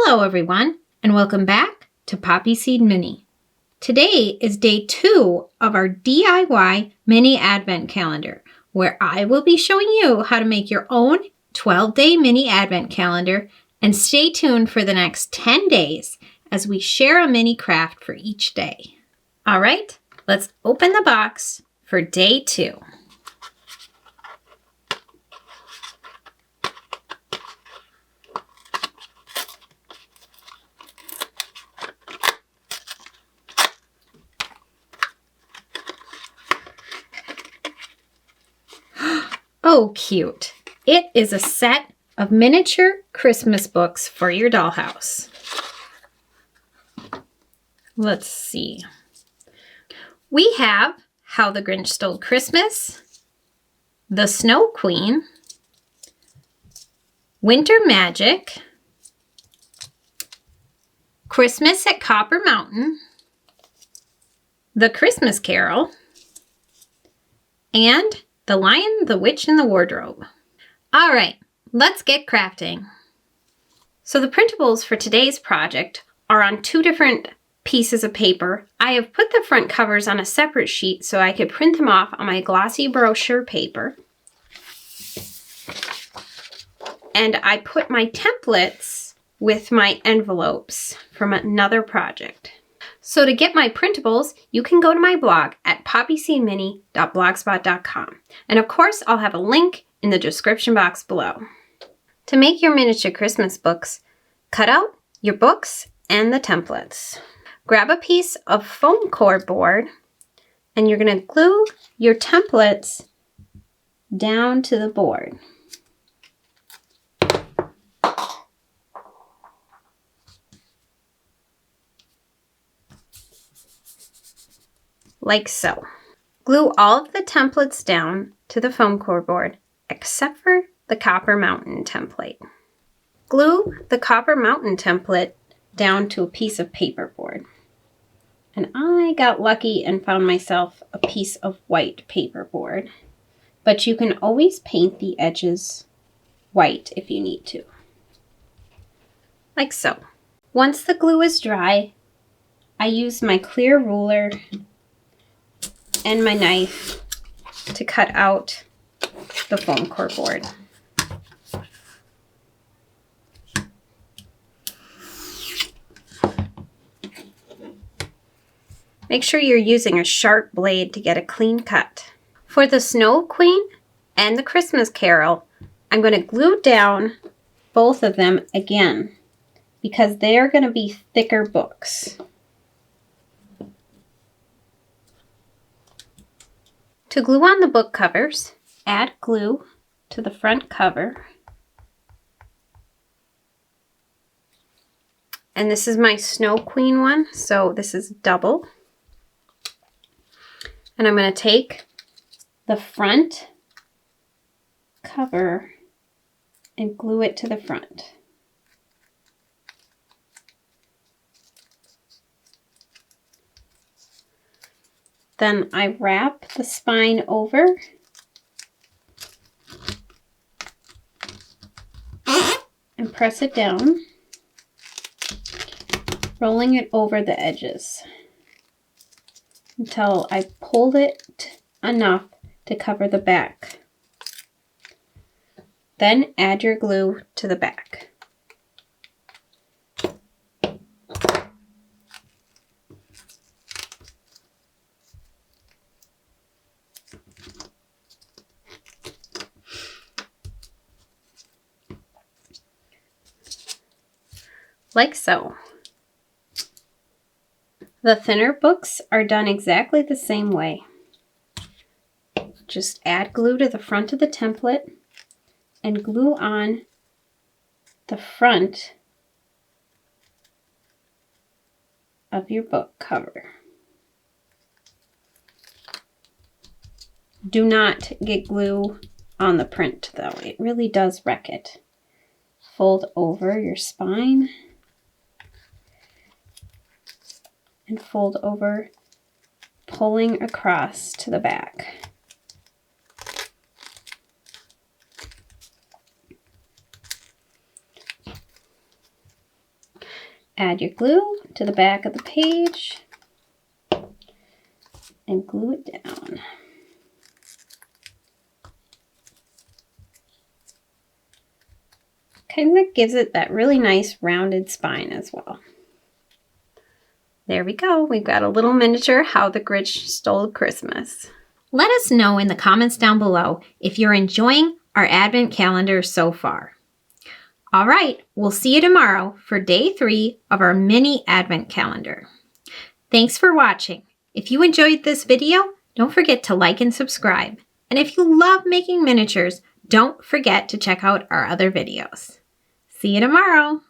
Hello everyone, and welcome back to Poppy Seed Mini. Today is day 2 of our DIY mini advent calendar, where I will be showing you how to make your own 12-day mini advent calendar, and stay tuned for the next 10 days as we share a mini craft for each day. All right, let's open the box for day 2. Oh, cute. It is a set of miniature Christmas books for your dollhouse. Let's see. We have How the Grinch Stole Christmas, The Snow Queen, Winter Magic, Christmas at Copper Mountain, The Christmas Carol, and The Lion, the Witch, and the Wardrobe. All right, let's get crafting. So the printables for today's project are on 2 different pieces of paper. I have put the front covers on a separate sheet so I could print them off on my Glossy Brochure paper. And I put my templates with my envelopes from another project. So to get my printables, you can go to my blog at poppyseedmini.blogspot.com. And of course, I'll have a link in the description box below. To make your miniature Christmas books, cut out your books and the templates. Grab a piece of foam core board and you're going to glue your templates down to the board. Like so. Glue all of the templates down to the foam core board except for the Copper Mountain template. Glue the Copper Mountain template down to a piece of paperboard. And I got lucky and found myself a piece of white paperboard. But you can always paint the edges white if you need to. Like so. Once the glue is dry, I use my clear ruler and my knife to cut out the foam core board. Make sure you're using a sharp blade to get a clean cut. For the Snow Queen and the Christmas Carol, I'm going to glue down both of them again because they are going to be thicker books. To glue on the book covers, add glue to the front cover. And this is my Snow Queen one, so this is double. And I'm going to take the front cover and glue it to the front. Then I wrap the spine over and press it down, rolling it over the edges until I pulled it enough to cover the back. Then add your glue to the back. Like so. The thinner books are done exactly the same way. Just add glue to the front of the template and glue on the front of your book cover. Do not get glue on the print though. It really does wreck it. Fold over your spine and fold over, pulling across to the back. Add your glue to the back of the page and glue it down. Kind of gives it that really nice rounded spine as well. There we go. We've got a little miniature How the Grinch Stole Christmas. Let us know in the comments down below if you're enjoying our Advent calendar so far. All right, we'll see you tomorrow for day 3 of our mini Advent calendar. Thanks for watching. If you enjoyed this video, don't forget to like and subscribe. And if you love making miniatures, don't forget to check out our other videos. See you tomorrow.